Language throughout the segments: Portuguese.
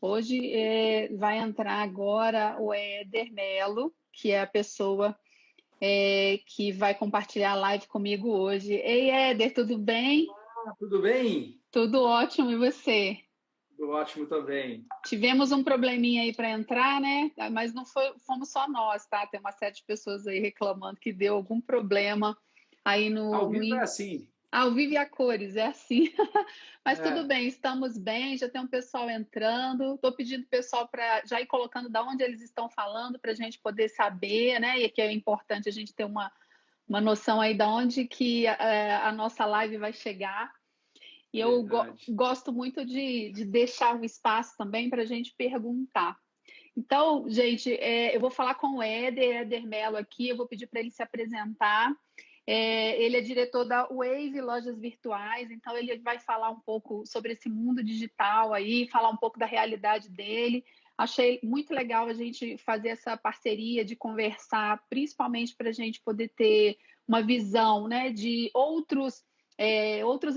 Hoje vai entrar agora o Éder Melo, que é a pessoa que vai compartilhar a live comigo hoje. Ei, Éder, tudo bem? Tudo bem? Tudo ótimo, e você? Tudo ótimo também. Tivemos um probleminha aí para entrar, né? Mas não fomos só nós, tá? Tem uma série de pessoas aí reclamando que deu algum problema aí Ao vivo é assim. Ao vivo e a cores, é assim. Mas tudo É, bem, estamos bem, já tem um pessoal entrando. Estou pedindo pro pessoal para já ir colocando de onde eles estão falando para a gente poder saber, né? E que é importante a gente ter uma noção aí de onde que a nossa live vai chegar. E eu verdade. gosto muito de deixar um espaço também para a gente perguntar. Então, gente, eu vou falar com o Éder Mello aqui, eu vou pedir para ele se apresentar. Ele é diretor da Wave Lojas Virtuais, então ele vai falar um pouco sobre esse mundo digital aí, falar um pouco da realidade dele. Achei muito legal a gente fazer essa parceria de conversar, principalmente para a gente poder ter uma visão, né, de outros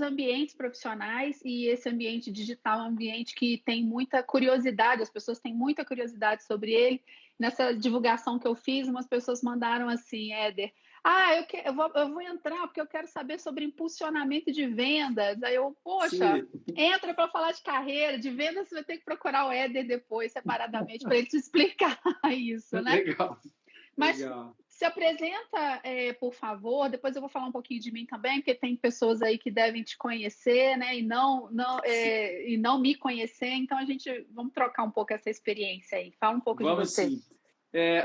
ambientes profissionais, e esse ambiente digital é um ambiente que tem muita curiosidade, as pessoas têm muita curiosidade sobre ele. Nessa divulgação que eu fiz, umas pessoas mandaram assim, Éder, eu vou entrar porque eu quero saber sobre impulsionamento de vendas. Aí eu, poxa, Sim, entra para falar de carreira, de vendas você vai ter que procurar o Éder depois, separadamente, para ele te explicar isso, né? legal, Mas legal. se apresenta, por favor. Depois eu vou falar um pouquinho de mim também, porque tem pessoas aí que devem te conhecer, né? Sim, E não me conhecer. Então a gente vamos trocar um pouco essa experiência aí. Fala um pouco de vamos você. sim.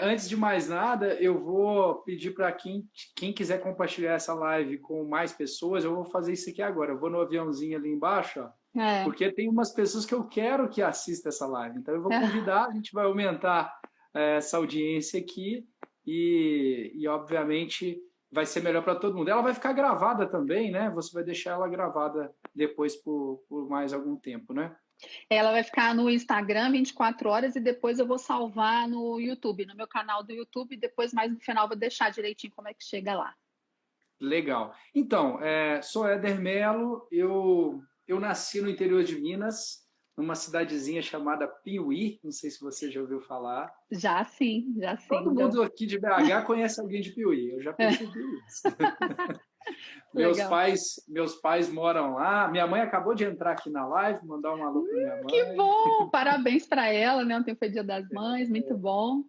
Antes de mais nada, eu vou pedir para quem quiser compartilhar essa live com mais pessoas, eu vou fazer isso aqui agora. Eu vou no aviãozinho ali embaixo, ó, É. porque tem umas pessoas que eu quero que assistam essa live. Então eu vou convidar, a gente vai aumentar essa audiência aqui obviamente vai ser melhor para todo mundo. Ela vai ficar gravada também, né? Você vai deixar ela gravada depois por mais algum tempo, né? Ela vai ficar no Instagram 24 horas e depois eu vou salvar no YouTube, no meu canal do YouTube. E depois, mais no final, vou deixar direitinho como é que chega lá. Legal. Então, sou Éder Melo, eu nasci no interior de Minas, numa cidadezinha chamada Piuí, não sei se você já ouviu falar. Já sim, já Todo sim. Já. mundo aqui de BH conhece alguém de Piuí, eu já percebi isso. Legal. Meus pais moram lá. Minha mãe acabou de entrar aqui na live, mandar um alô para minha Que mãe. bom! Parabéns para ela, né? Ontem foi Dia das Mães, muito bom.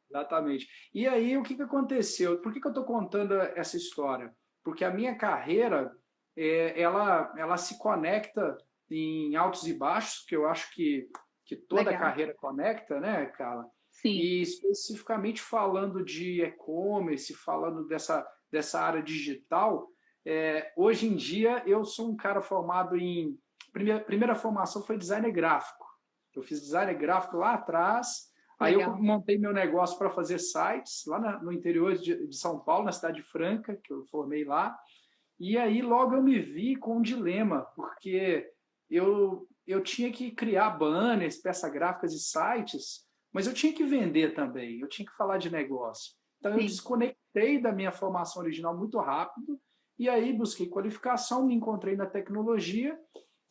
Exatamente. E aí, o que aconteceu? Por que eu estou contando essa história? Porque a minha carreira, ela se conecta em altos e baixos, que eu acho que toda Legal. carreira conecta, né, Carla? Sim, E especificamente falando de e-commerce, falando dessa área digital, hoje em dia eu sou um cara formado em. Primeira formação foi designer gráfico. Eu fiz designer gráfico lá atrás. Aí eu legal. montei meu negócio para fazer sites lá no interior de São Paulo, na cidade de Franca, que eu formei lá. E aí logo eu me vi com um dilema, porque eu tinha que criar banners, peças gráficas e sites, mas eu tinha que vender também, eu tinha que falar de negócio. Então eu Sim, desconectei da minha formação original muito rápido, e aí busquei qualificação, me encontrei na tecnologia,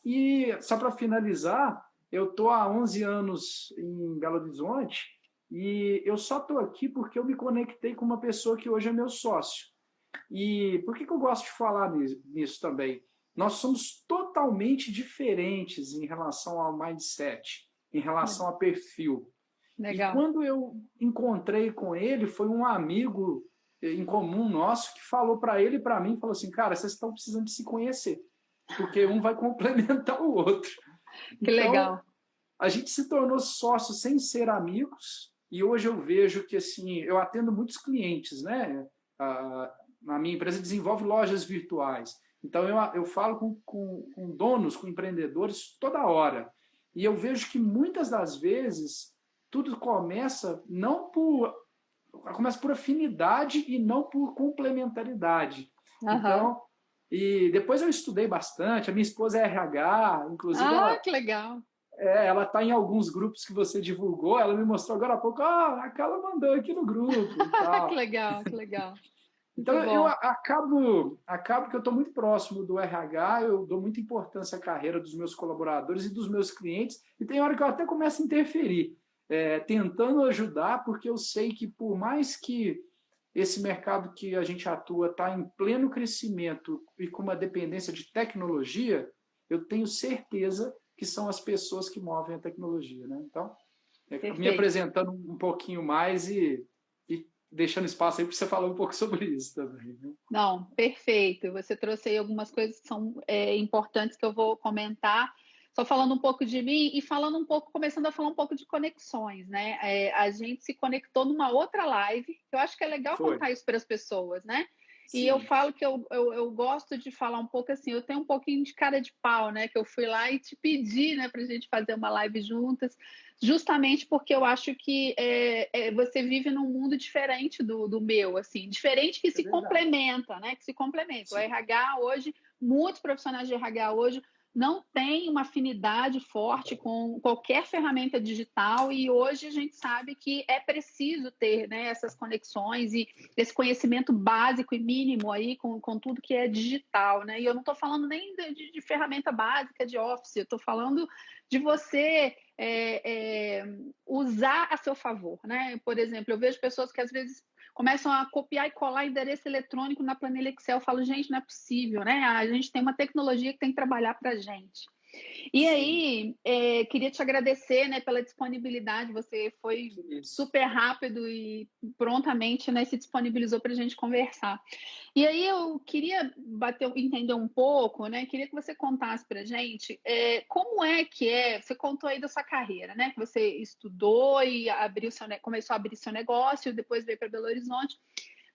e só para finalizar, eu estou há 11 anos em Belo Horizonte, e eu só estou aqui porque eu me conectei com uma pessoa que hoje é meu sócio. E por que eu gosto de falar nisso também? Nós somos totalmente diferentes em relação ao mindset, em relação a perfil. E legal. quando eu encontrei com ele, foi um amigo em comum nosso que falou para ele e para mim, falou assim, cara, vocês estão precisando de se conhecer, porque um vai complementar o outro. Que Então, legal. a gente se tornou sócio sem ser amigos, e hoje eu vejo que, assim, eu atendo muitos clientes, né? A minha empresa desenvolve lojas virtuais. Então, eu falo com donos, com empreendedores toda hora. E eu vejo que muitas das vezes tudo começa não por começa por afinidade e não por complementaridade. Aham. Então, e depois eu estudei bastante. A minha esposa é RH, inclusive Ah, que legal. ela está em alguns grupos que você divulgou. Ela me mostrou agora há pouco. A Carla mandou aqui no grupo e Que tal. legal, que legal. Então, Muito eu bom. acabo que eu estou muito próximo do RH, eu dou muita importância à carreira dos meus colaboradores e dos meus clientes, e tem hora que eu até começo a interferir, tentando ajudar, porque eu sei que por mais que esse mercado que a gente atua está em pleno crescimento e com uma dependência de tecnologia, eu tenho certeza que são as pessoas que movem a tecnologia, né? Então, me Perfeito. apresentando um pouquinho mais e deixando espaço aí para você falar um pouco sobre isso também, né? Não, perfeito. Você trouxe aí algumas coisas que são importantes que eu vou comentar. Só falando um pouco de mim e falando um pouco, começando a falar um pouco de conexões, né? A gente se conectou numa outra live, que eu acho que é legal Foi. contar isso para as pessoas, né? E eu Sim. falo que eu gosto de falar um pouco assim, eu tenho um pouquinho de cara de pau, né? Que eu fui lá e te pedi, né, para a gente fazer uma live juntas, justamente porque eu acho que você vive num mundo diferente do meu, assim, diferente que É se verdade. complementa, né? Que se complementa. O Sim. RH hoje, muitos profissionais de RH hoje não têm uma afinidade forte com qualquer ferramenta digital e hoje a gente sabe que é preciso ter, né, essas conexões e esse conhecimento básico e mínimo aí com tudo que é digital, né? E eu não estou falando nem de ferramenta básica de Office, eu estou falando de você usar a seu favor, né? Por exemplo, eu vejo pessoas que às vezes começam a copiar e colar endereço eletrônico na planilha Excel. Eu falo, gente, não é possível, né? A gente tem uma tecnologia que tem que trabalhar para a gente. E Sim. aí, queria te agradecer, né, pela disponibilidade. Você foi Que isso. super rápido e prontamente, né, se disponibilizou para a gente conversar. E aí eu queria entender um pouco, né? Queria que você contasse para a gente como é que é. Você contou aí da sua carreira, né? Que você estudou e começou a abrir seu negócio, depois veio para Belo Horizonte.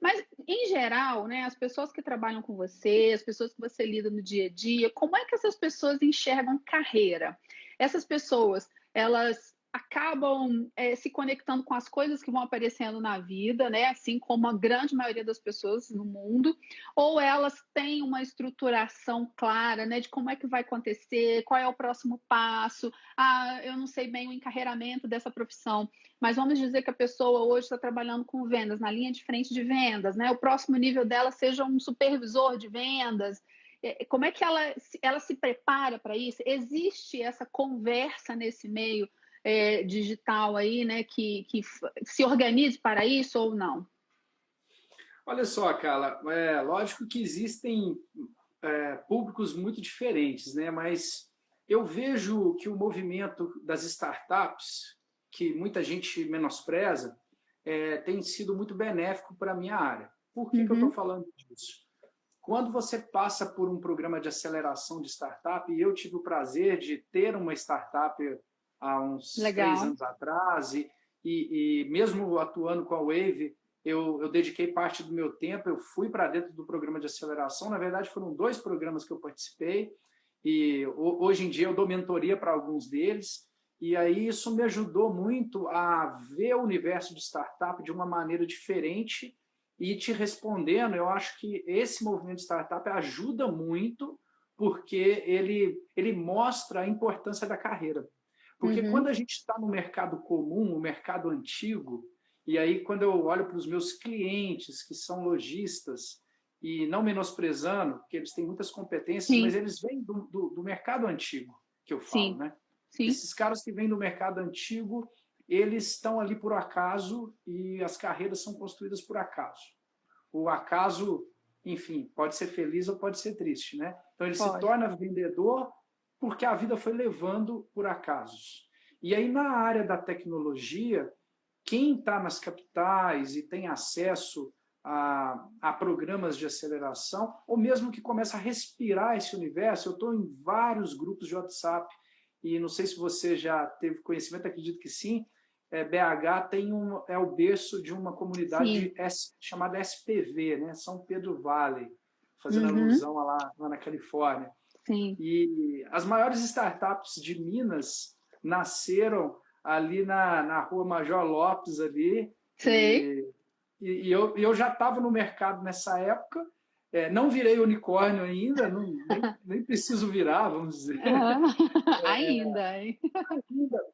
Mas, em geral, né, as pessoas que trabalham com você, as pessoas que você lida no dia a dia, como é que essas pessoas enxergam carreira? Essas pessoas, elas acabam se conectando com as coisas que vão aparecendo na vida, né? Assim como a grande maioria das pessoas no mundo, ou elas têm uma estruturação clara, né, de como é que vai acontecer, qual é o próximo passo, eu não sei bem o encarreiramento dessa profissão, mas vamos dizer que a pessoa hoje está trabalhando com vendas, na linha de frente de vendas, né? O próximo nível dela seja um supervisor de vendas. Como é que ela se prepara para isso? Existe essa conversa nesse meio digital aí, né? Que se organize para isso ou não? Olha só, Carla, lógico que existem públicos muito diferentes, né? Mas eu vejo que o movimento das startups, que muita gente menospreza, tem sido muito benéfico para a minha área. Por que eu estou Uhum, falando disso? Quando você passa por um programa de aceleração de startup, e eu tive o prazer de ter uma startup há uns 3 legal. anos atrás, e mesmo atuando com a Wave, eu dediquei parte do meu tempo, eu fui para dentro do programa de aceleração. Na verdade, foram 2 programas que eu participei, e hoje em dia eu dou mentoria para alguns deles, e aí isso me ajudou muito a ver o universo de startup de uma maneira diferente. E te respondendo, eu acho que esse movimento de startup ajuda muito, porque ele mostra a importância da carreira. Porque quando Uhum, a gente está no mercado comum, o mercado antigo, e aí quando eu olho para os meus clientes, que são lojistas, e não menosprezando, porque eles têm muitas competências, mas sim, eles vêm do mercado antigo, que eu falo, sim, né? sim. Esses caras que vêm do mercado antigo, eles estão ali por acaso e as carreiras são construídas por acaso. O acaso, enfim, pode ser feliz ou pode ser triste, né? Então ele se Pode. torna vendedor porque a vida foi levando por acasos. E aí na área da tecnologia, quem está nas capitais e tem acesso a programas de aceleração, ou mesmo que começa a respirar esse universo, eu estou em vários grupos de WhatsApp, e não sei se você já teve conhecimento, acredito que sim, BH é o berço de uma comunidade Sim. chamada SPV, né? São Pedro Valley, fazendo Uhum, alusão lá na Califórnia. sim. E as maiores startups de Minas nasceram ali na rua Major Lopes, ali, Sei. e eu já estava no mercado nessa época. Não virei unicórnio ainda, nem preciso virar, vamos dizer. Aham. Ainda, hein?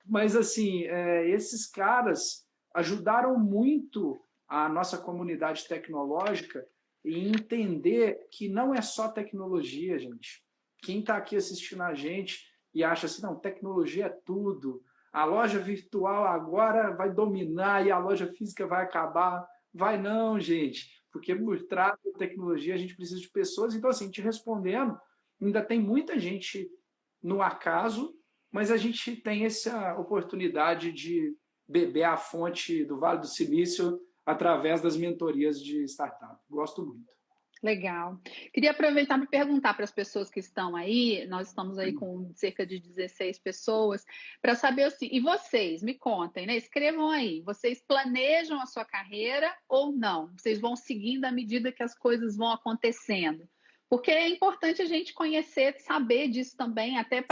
Mas, assim, esses caras ajudaram muito a nossa comunidade tecnológica e entender que não é só tecnologia, gente. Quem está aqui assistindo a gente e acha assim, não, tecnologia é tudo, a loja virtual agora vai dominar e a loja física vai acabar. Vai não, gente, porque por trás da tecnologia a gente precisa de pessoas. Então, assim, te respondendo, ainda tem muita gente no acaso, mas a gente tem essa oportunidade de beber a fonte do Vale do Silício através das mentorias de startup. Gosto muito. Legal. Queria aproveitar para perguntar para as pessoas que estão aí, nós estamos aí com cerca de 16 pessoas, para saber assim, e vocês, me contem, né? Escrevam aí, vocês planejam a sua carreira ou não? Vocês vão seguindo à medida que as coisas vão acontecendo? Porque é importante a gente conhecer, saber disso também, até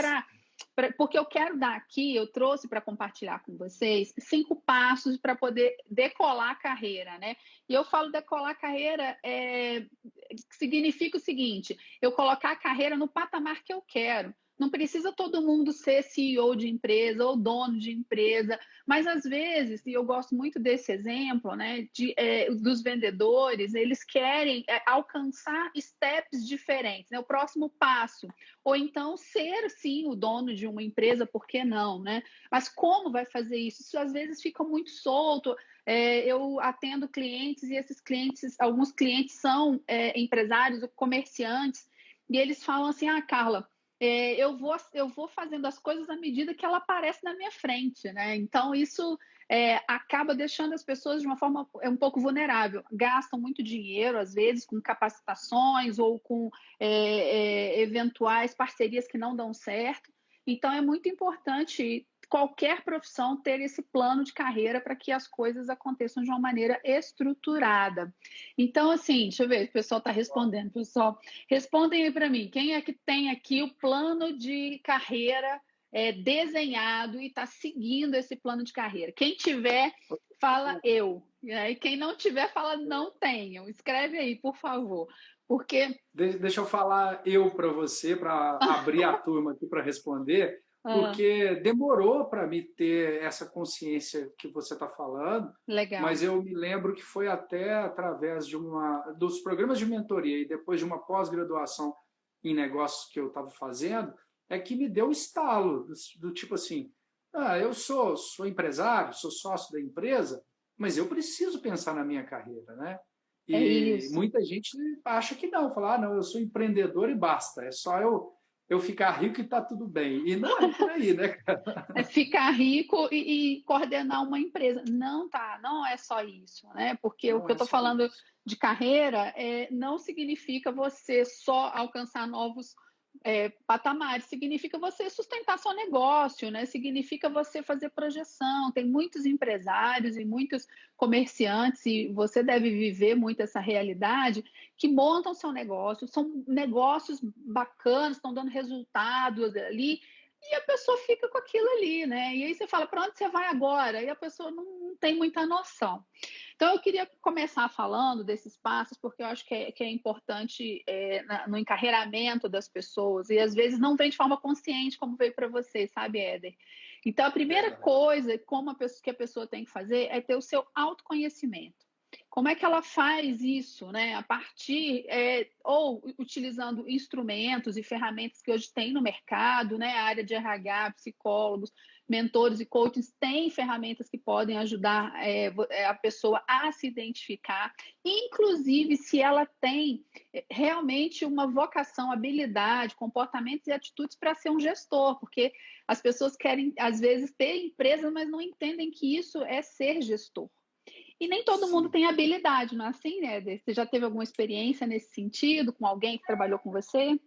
porque eu quero dar aqui, eu trouxe para compartilhar com vocês 5 passos para poder decolar a carreira, né? E eu falo decolar a carreira, significa o seguinte, eu colocar a carreira no patamar que eu quero. Não precisa todo mundo ser CEO de empresa ou dono de empresa, mas às vezes, e eu gosto muito desse exemplo, né, dos vendedores, eles querem alcançar steps diferentes, né, o próximo passo, ou então ser, sim, o dono de uma empresa, por que não, né? Mas como vai fazer isso? Isso às vezes fica muito solto. Eu atendo clientes e esses clientes, alguns clientes são empresários ou comerciantes, e eles falam assim, Carla, eu vou fazendo as coisas à medida que ela aparece na minha frente, né? Então, isso acaba deixando as pessoas de uma forma um pouco vulnerável. Gastam muito dinheiro, às vezes, com capacitações ou com eventuais parcerias que não dão certo. Então, é muito importante qualquer profissão ter esse plano de carreira para que as coisas aconteçam de uma maneira estruturada. Então, assim, deixa eu ver, o pessoal está respondendo. Pessoal, respondem aí para mim. Quem é que tem aqui o plano de carreira desenhado e está seguindo esse plano de carreira? Quem tiver, fala eu. E quem não tiver, fala não tenho. Escreve aí, por favor. Porque... Deixa eu falar eu para você, para abrir a turma aqui para responder, porque demorou para mim ter essa consciência que você está falando. Legal. Mas eu me lembro que foi até através dos programas de mentoria e depois de uma pós-graduação em negócios que eu estava fazendo, é que me deu um estalo, do tipo assim, eu sou empresário, sou sócio da empresa, mas eu preciso pensar na minha carreira, né? E muita gente acha que não, fala, não, eu sou empreendedor e basta, é só eu ficar rico e está tudo bem. E não é por aí, né, cara? É ficar rico e coordenar uma empresa. Não tá, não é só isso, né? Porque não o que eu estou falando de carreira não significa você só alcançar novos patamares, significa você sustentar seu negócio, né? Significa você fazer projeção. Tem muitos empresários e muitos comerciantes, e você deve viver muito essa realidade, que montam seu negócio, são negócios bacanas, estão dando resultados ali, e a pessoa fica com aquilo ali, né? E aí você fala, para onde você vai agora? E a pessoa não tem muita noção. Então, eu queria começar falando desses passos, porque eu acho que é importante no encarreiramento das pessoas, e às vezes não vem de forma consciente, como veio para você, sabe, Éder? Então, a primeira coisa que a pessoa tem que fazer é ter o seu autoconhecimento. Como é que ela faz isso, né? A partir, ou utilizando instrumentos e ferramentas que hoje tem no mercado, né? A área de RH, psicólogos, mentores e coaches têm ferramentas que podem ajudar a pessoa a se identificar, inclusive se ela tem realmente uma vocação, habilidade, comportamentos e atitudes para ser um gestor, porque as pessoas querem, às vezes, ter empresas, mas não entendem que isso é ser gestor. E nem todo mundo tem habilidade, não é assim, né, Éder? Você já teve alguma experiência nesse sentido, com alguém que trabalhou com você?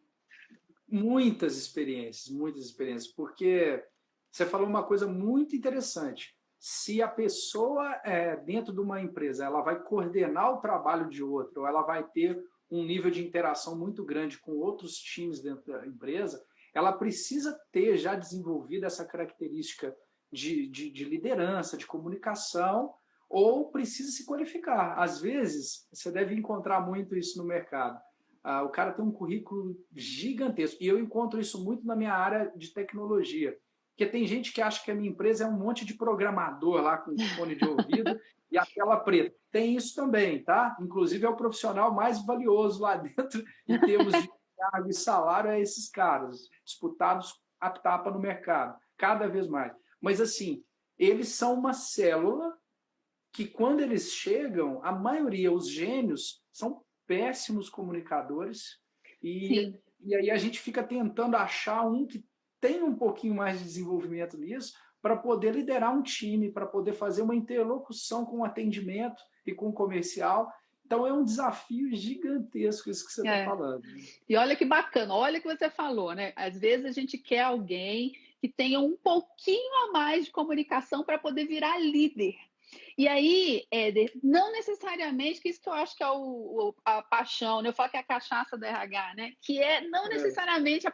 Muitas experiências, porque você falou uma coisa muito interessante. Se a pessoa dentro de uma empresa, ela vai coordenar o trabalho de outro, ou ela vai ter um nível de interação muito grande com outros times dentro da empresa, ela precisa ter já desenvolvido essa característica de liderança, de comunicação, ou precisa se qualificar. Às vezes, você deve encontrar muito isso no mercado. O cara tem um currículo gigantesco. E eu encontro isso muito na minha área de tecnologia. Porque tem gente que acha que a minha empresa é um monte de programador lá com fone de ouvido e a tela preta. Tem isso também, tá? Inclusive é o profissional mais valioso lá dentro em termos de cargo e salário, é esses caras, disputados a tapa no mercado, cada vez mais. Mas assim, eles são uma célula que quando eles chegam, a maioria, os gênios, são péssimos comunicadores e aí a gente fica tentando achar um que tem um pouquinho mais de desenvolvimento nisso para poder liderar um time, para poder fazer uma interlocução com o atendimento e com o comercial. Então é um desafio gigantesco isso que você está falando. E olha que bacana, olha o que você falou, né? Às vezes a gente quer alguém que tenha um pouquinho a mais de comunicação para poder virar líder. E aí, Éder, não necessariamente, que isso que eu acho que é a paixão, né? Eu falo que é a cachaça do RH, né? Que não necessariamente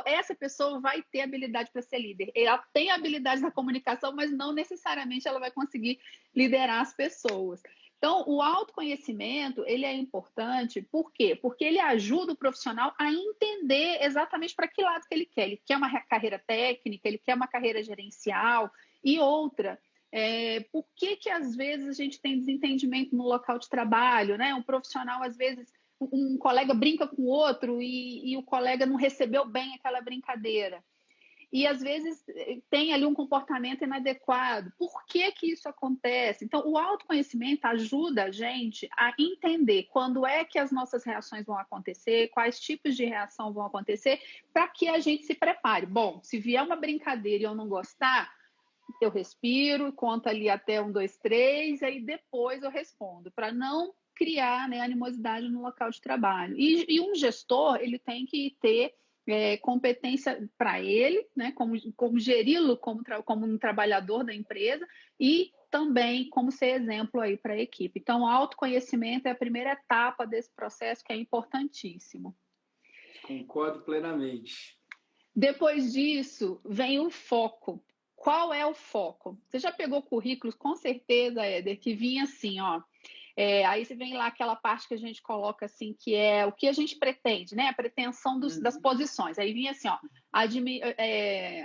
essa pessoa vai ter habilidade para ser líder. Ela tem habilidade na comunicação, mas não necessariamente ela vai conseguir liderar as pessoas. Então, o autoconhecimento, ele é importante, por quê? Porque ele ajuda o profissional a entender exatamente para que lado que ele quer. Ele quer uma carreira técnica, ele quer uma carreira gerencial e outra. Por que às vezes a gente tem desentendimento no local de trabalho, né? Um profissional, às vezes, um colega brinca com o outro e o colega não recebeu bem aquela brincadeira. E, às vezes, tem ali um comportamento inadequado. Por que isso acontece? Então, o autoconhecimento ajuda a gente a entender quando é que as nossas reações vão acontecer, quais tipos de reação vão acontecer, para que a gente se prepare. Bom, se vier uma brincadeira e eu não gostar, eu respiro, conto ali até 1, 2, 3, aí depois eu respondo, para não criar, né, animosidade no local de trabalho. E um gestor, ele tem que ter competência para ele, né, como geri-lo como um trabalhador da empresa e também como ser exemplo aí para a equipe. Então, o autoconhecimento é a primeira etapa desse processo, que é importantíssimo. Concordo plenamente. Depois disso, vem o foco. Qual é o foco? Você já pegou currículos, com certeza, Éder, que vinha assim, ó. Aí você vem lá aquela parte que a gente coloca assim, que é o que a gente pretende, né? A pretensão das posições. Aí vinha assim, ó,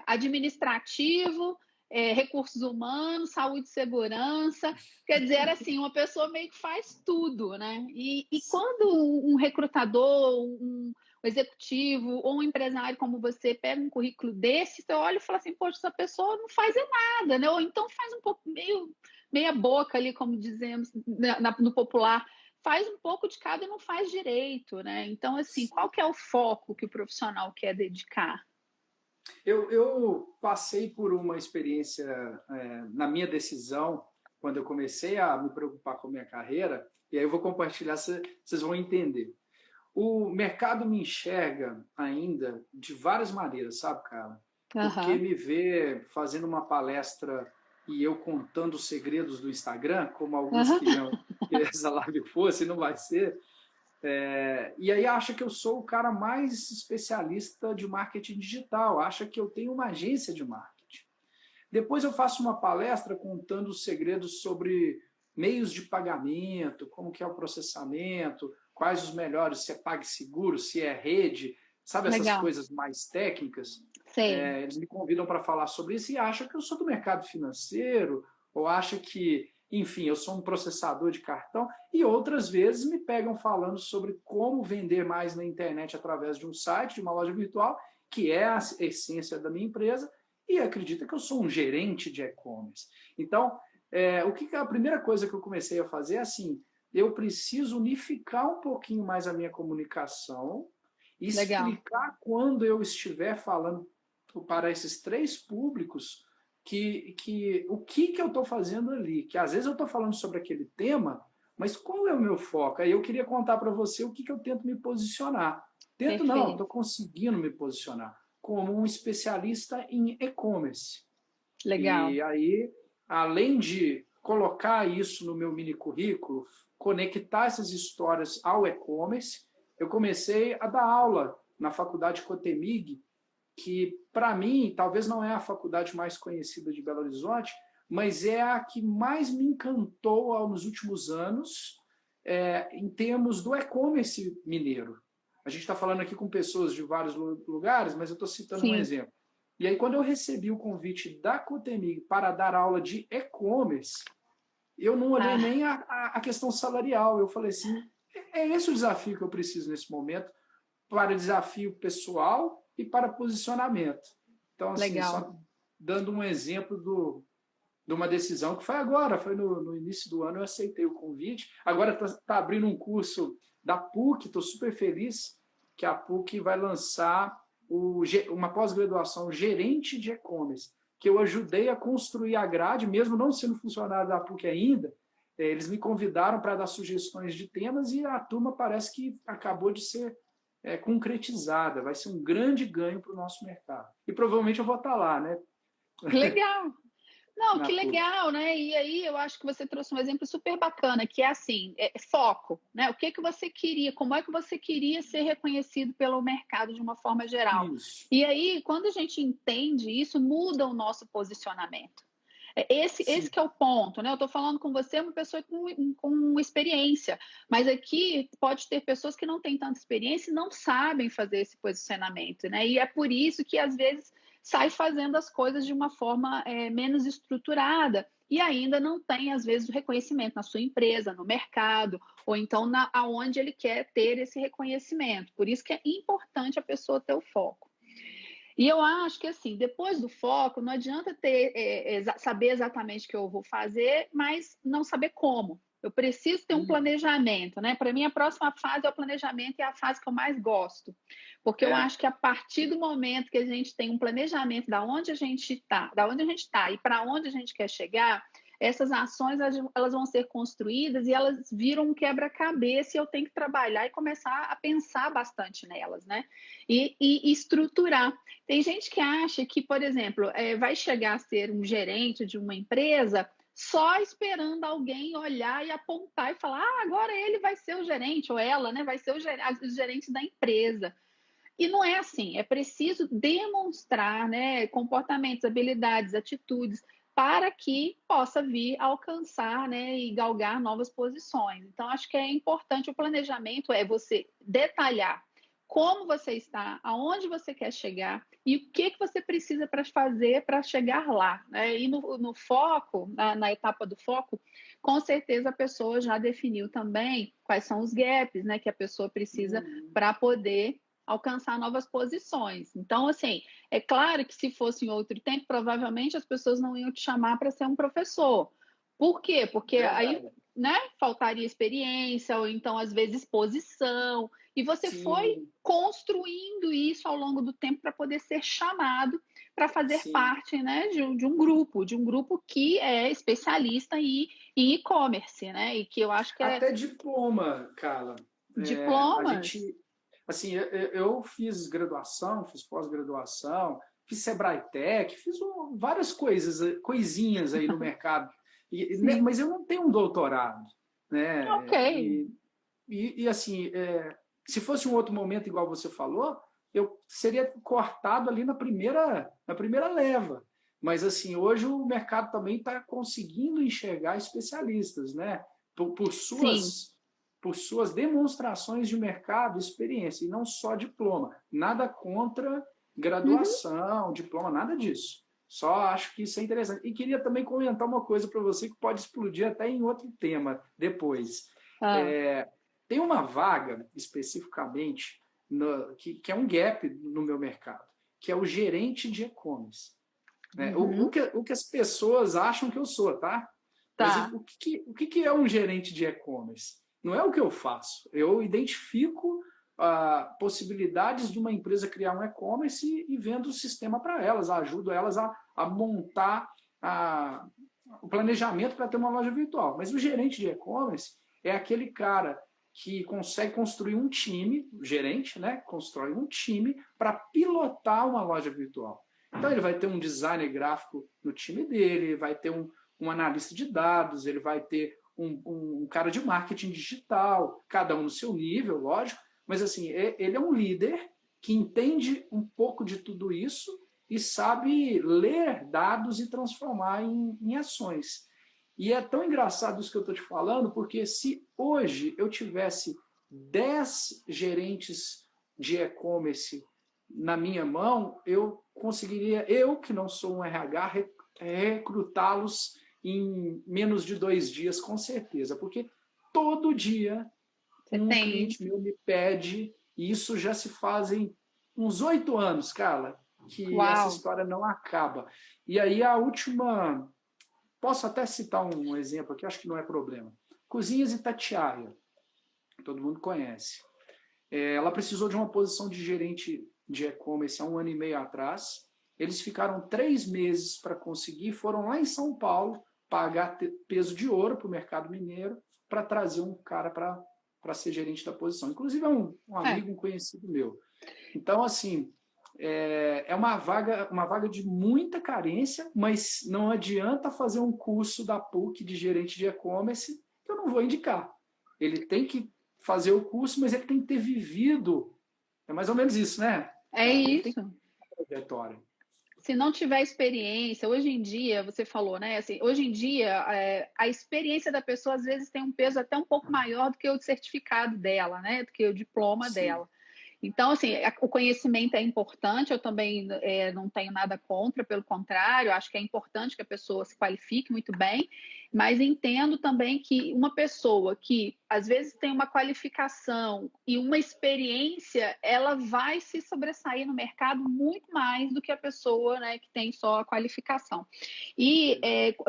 administrativo, recursos humanos, saúde e segurança. Quer dizer, era assim, uma pessoa meio que faz tudo, né? E quando um recrutador, um executivo ou um empresário como você pega um currículo desse, você olha e fala assim, poxa, essa pessoa não faz nada, né? Ou então faz um pouco meia boca ali, como dizemos no popular, faz um pouco de cada e não faz direito, né? Então, assim, qual que é o foco que o profissional quer dedicar? Eu passei por uma experiência na minha decisão, quando eu comecei a me preocupar com a minha carreira, e aí eu vou compartilhar, vocês vão entender. O mercado me enxerga ainda de várias maneiras, sabe, cara? Porque me vê fazendo uma palestra e eu contando os segredos do Instagram, como alguns queriam que essa live fosse, não vai ser. E aí acha que eu sou o cara mais especialista de marketing digital, acha que eu tenho uma agência de marketing. Depois eu faço uma palestra contando os segredos sobre meios de pagamento, como que é o processamento, quais os melhores, se é PagSeguro, se é rede, sabe, essas coisas mais técnicas. Eles me convidam para falar sobre isso e acham que eu sou do mercado financeiro, ou acham que, enfim, eu sou um processador de cartão, e outras vezes me pegam falando sobre como vender mais na internet através de um site, de uma loja virtual, que é a essência da minha empresa, e acredita que eu sou um gerente de e-commerce. Então, a primeira coisa que eu comecei a fazer é assim, eu preciso unificar um pouquinho mais a minha comunicação e explicar quando eu estiver falando para esses 3 públicos o que eu estou fazendo ali. Que às vezes eu estou falando sobre aquele tema, mas qual é o meu foco? Aí eu queria contar para você o que eu tento me posicionar. Não, estou conseguindo me posicionar como um especialista em e-commerce. Legal. E aí, além de colocar isso no meu mini currículo, conectar essas histórias ao e-commerce, eu comecei a dar aula na faculdade Cotemig, que para mim talvez não é a faculdade mais conhecida de Belo Horizonte, mas é a que mais me encantou nos últimos anos em termos do e-commerce mineiro. A gente está falando aqui com pessoas de vários lugares, mas eu estou citando um exemplo. E aí, quando eu recebi o convite da Cotemig para dar aula de e-commerce, eu não olhei nem a questão salarial. Eu falei assim, é esse o desafio que eu preciso nesse momento, para desafio pessoal e para posicionamento. Então, assim, Legal. só dando um exemplo de uma decisão que foi agora, foi no início do ano, eu aceitei o convite. Agora está abrindo um curso da PUC, estou super feliz que a PUC vai lançar uma pós-graduação gerente de e-commerce, que eu ajudei a construir a grade, mesmo não sendo funcionário da PUC ainda. Eles me convidaram para dar sugestões de temas e a turma parece que acabou de ser concretizada. Vai ser um grande ganho para o nosso mercado. E provavelmente eu vou estar lá, né? Legal. Não, Na que PUC. legal, né? E aí eu acho que você trouxe um exemplo super bacana, que é assim, foco, né? O que que você queria, como é que você queria ser reconhecido pelo mercado de uma forma geral. Isso. E aí, quando a gente entende isso, muda o nosso posicionamento. Esse Sim. que é o ponto, né? Eu estou falando com você, uma pessoa com experiência, mas aqui pode ter pessoas que não têm tanta experiência e não sabem fazer esse posicionamento, né? E é por isso que às vezes sai fazendo as coisas de uma forma menos estruturada e ainda não tem, às vezes, o reconhecimento na sua empresa, no mercado, ou então aonde ele quer ter esse reconhecimento. Por isso que é importante a pessoa ter o foco. E eu acho que, assim, depois do foco, não adianta saber exatamente o que eu vou fazer, mas não saber como. Eu preciso ter um planejamento, né? Para mim, a próxima fase é o planejamento e é a fase que eu mais gosto. Porque eu acho que a partir do momento que a gente tem um planejamento da onde a gente está e para onde a gente quer chegar, essas ações elas vão ser construídas e elas viram um quebra-cabeça e eu tenho que trabalhar e começar a pensar bastante nelas, né? E estruturar. Tem gente que acha que, por exemplo, vai chegar a ser um gerente de uma empresa só esperando alguém olhar e apontar e falar, agora ele vai ser o gerente, ou ela, né, vai ser o gerente da empresa. E não é assim, é preciso demonstrar, né, comportamentos, habilidades, atitudes, para que possa vir a alcançar, né, e galgar novas posições. Então, acho que é importante o planejamento, é você detalhar como você está, aonde você quer chegar e o que você precisa para fazer para chegar lá. Né? E no foco, na etapa do foco, com certeza a pessoa já definiu também quais são os gaps, né, que a pessoa precisa para poder alcançar novas posições. Então, assim, é claro que se fosse em outro tempo, provavelmente as pessoas não iam te chamar para ser um professor. Por quê? Porque aí, né, faltaria experiência, ou então, às vezes, exposição. E você foi construindo isso ao longo do tempo para poder ser chamado para fazer parte, né, de um grupo que é especialista em e-commerce, né? E que eu acho que Até diploma, Carla. A diplomas. gente, assim, eu fiz graduação, fiz pós-graduação, fiz Sebrae Tech, fiz várias coisinhas aí no mercado. Mas eu não tenho um doutorado, Ok. né? Assim, se fosse um outro momento igual você falou, eu seria cortado ali na primeira leva. Mas assim, hoje o mercado também está conseguindo enxergar especialistas, né? Por Sim. suas demonstrações de mercado, experiência, e não só diploma. Nada contra graduação, diploma, nada disso. Só acho que isso é interessante. E queria também comentar uma coisa para você que pode explodir até em outro tema depois. Tem uma vaga, especificamente, que é um gap no meu mercado, que é o gerente de e-commerce. Né? O que as pessoas acham que eu sou, tá? Mas o que é um gerente de e-commerce? Não é o que eu faço. Eu identifico possibilidades de uma empresa criar um e-commerce e vendo o sistema para elas, ajudo elas a montar o planejamento para ter uma loja virtual. Mas o gerente de e-commerce é aquele cara que consegue construir um time, o gerente, né, constrói um time para pilotar uma loja virtual. Então ele vai ter um designer gráfico no time dele, vai ter um analista de dados, ele vai ter um cara de marketing digital, cada um no seu nível, lógico, mas assim, ele é um líder que entende um pouco de tudo isso e sabe ler dados e transformar em ações. E é tão engraçado isso que eu estou te falando, porque se hoje eu tivesse 10 gerentes de e-commerce na minha mão, eu conseguiria, eu que não sou um RH, recrutá-los em menos de 2 dias, com certeza, porque todo dia Você um tem. cliente meu me pede, e isso já se fazem uns 8 anos, Carla, que essa Uau! história não acaba. E aí a última, posso até citar um exemplo aqui, acho que não é problema. Cozinhas Itatiaia, todo mundo conhece. Ela precisou de uma posição de gerente de e-commerce há 1 ano e meio atrás. Eles ficaram 3 meses para conseguir, foram lá em São Paulo pagar peso de ouro para o mercado mineiro para trazer um cara para ser gerente da posição. Inclusive é um É, amigo, um conhecido meu. Então, assim, é uma vaga de muita carência, mas não adianta fazer um curso da PUC de gerente de e-commerce que eu não vou indicar. Ele tem que fazer o curso, mas ele tem que ter vivido. É mais ou menos isso, né, é cara? Ele tem que isso. ter uma trajetória. Se não tiver experiência, hoje em dia, você falou, né? Assim, hoje em dia, a experiência da pessoa às vezes tem um peso até um pouco maior do que o certificado dela, né? Do que o diploma Sim. dela. Então, assim, o conhecimento é importante, eu também não tenho nada contra, pelo contrário, acho que é importante que a pessoa se qualifique muito bem, mas entendo também que uma pessoa que às vezes tem uma qualificação e uma experiência, ela vai se sobressair no mercado muito mais do que a pessoa, né, que tem só a qualificação. E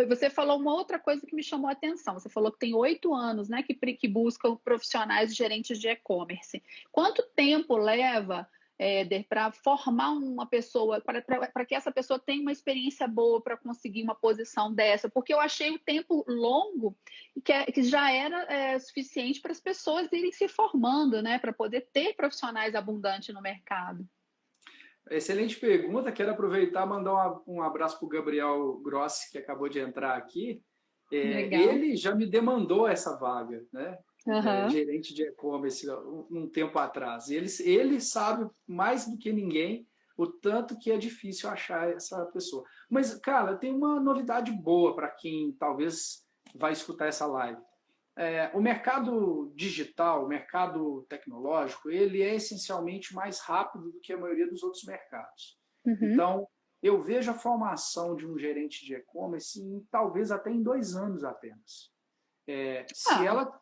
você falou uma outra coisa que me chamou a atenção, você falou que tem 8 anos, né, que buscam profissionais gerentes de e-commerce. Quanto tempo leva, Éder, para formar uma pessoa, para que essa pessoa tenha uma experiência boa para conseguir uma posição dessa? Porque eu achei o tempo longo que já era suficiente para as pessoas irem se formando, né, para poder ter profissionais abundantes no mercado. Excelente pergunta. Quero aproveitar e mandar um abraço para o Gabriel Grossi, que acabou de entrar aqui. Legal. Ele já me demandou essa vaga, né? Uhum. Gerente de e-commerce um tempo atrás. Ele sabe mais do que ninguém o tanto que é difícil achar essa pessoa. Mas, cara, tem uma novidade boa para quem talvez vai escutar essa live. O mercado digital, o mercado tecnológico, ele é essencialmente mais rápido do que a maioria dos outros mercados. Uhum. Então, eu vejo a formação de um gerente de e-commerce talvez até em 2 anos apenas. Se Ah, ela,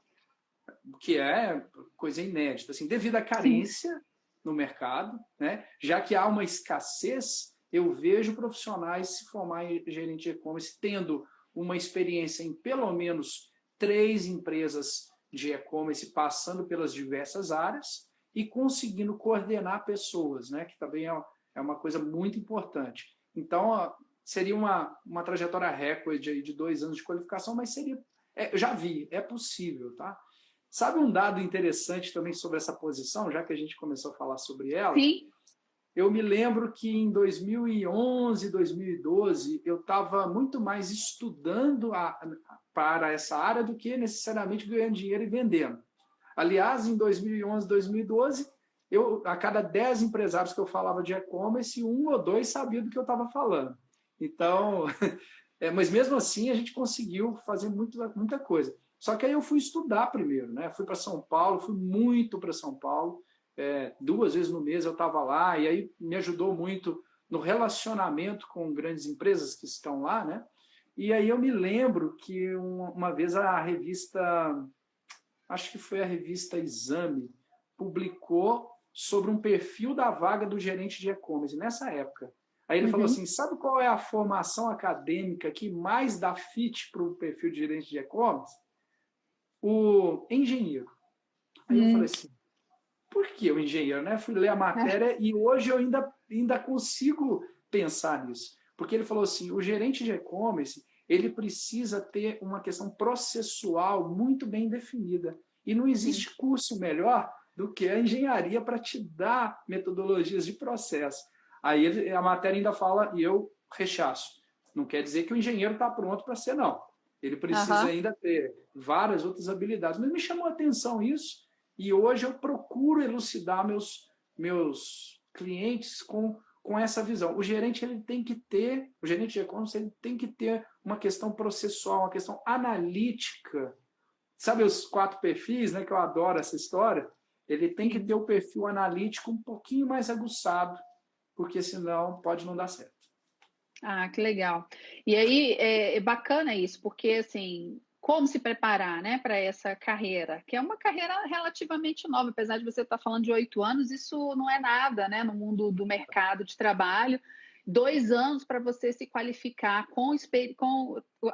que é coisa inédita, assim, devido à sim. carência no mercado, né, já que há uma escassez, eu vejo profissionais se formar em gerente de e-commerce tendo uma experiência em pelo menos 3 empresas de e-commerce, passando pelas diversas áreas e conseguindo coordenar pessoas, né, que também é uma coisa muito importante. Então, seria uma trajetória recorde de 2 anos de qualificação, mas seria, eu já vi, é possível, tá? Sabe um dado interessante também sobre essa posição, já que a gente começou a falar sobre ela? Sim. Eu me lembro que em 2011, 2012, eu estava muito mais estudando para essa área do que necessariamente ganhando dinheiro e vendendo. Aliás, em 2011, 2012, a cada 10 empresários que eu falava de e-commerce, 1 ou 2 sabia do que eu estava falando. Então, mas mesmo assim a gente conseguiu fazer muita coisa. Só que aí eu fui estudar primeiro, né? Fui para São Paulo, fui muito para São Paulo, 2 vezes no mês eu estava lá, e aí me ajudou muito no relacionamento com grandes empresas que estão lá, né? E aí eu me lembro que uma vez a revista, acho que foi a revista Exame, publicou sobre um perfil da vaga do gerente de e-commerce nessa época. Aí ele falou Uhum. assim: sabe qual é a formação acadêmica que mais dá fit para o perfil de gerente de e-commerce? O engenheiro. Aí eu falei Hum. assim: por que o engenheiro? Né? Fui ler a matéria e hoje eu ainda consigo pensar nisso. Porque ele falou assim: o gerente de e-commerce ele precisa ter uma questão processual muito bem definida. E não Sim. existe curso melhor do que a engenharia para te dar metodologias de processo. Aí a matéria ainda fala, e eu rechaço. Não quer dizer que o engenheiro está pronto para ser, não. Ele precisa Aham. ainda ter várias outras habilidades. Mas me chamou a atenção isso, e hoje eu procuro elucidar meus clientes com essa visão. O gerente ele tem que ter, o gerente de e-commerce ele tem que ter uma questão processual, uma questão analítica. Sabe os 4 perfis, né, que eu adoro essa história? Ele tem que ter Sim. o perfil analítico um pouquinho mais aguçado. porque senão pode não dar certo. Ah, que legal. E aí é bacana isso, porque assim, como se preparar, né, para essa carreira, que é uma carreira relativamente nova, apesar de você estar falando de 8 anos, isso não é nada, né, no mundo do mercado de trabalho. 2 anos para você se qualificar com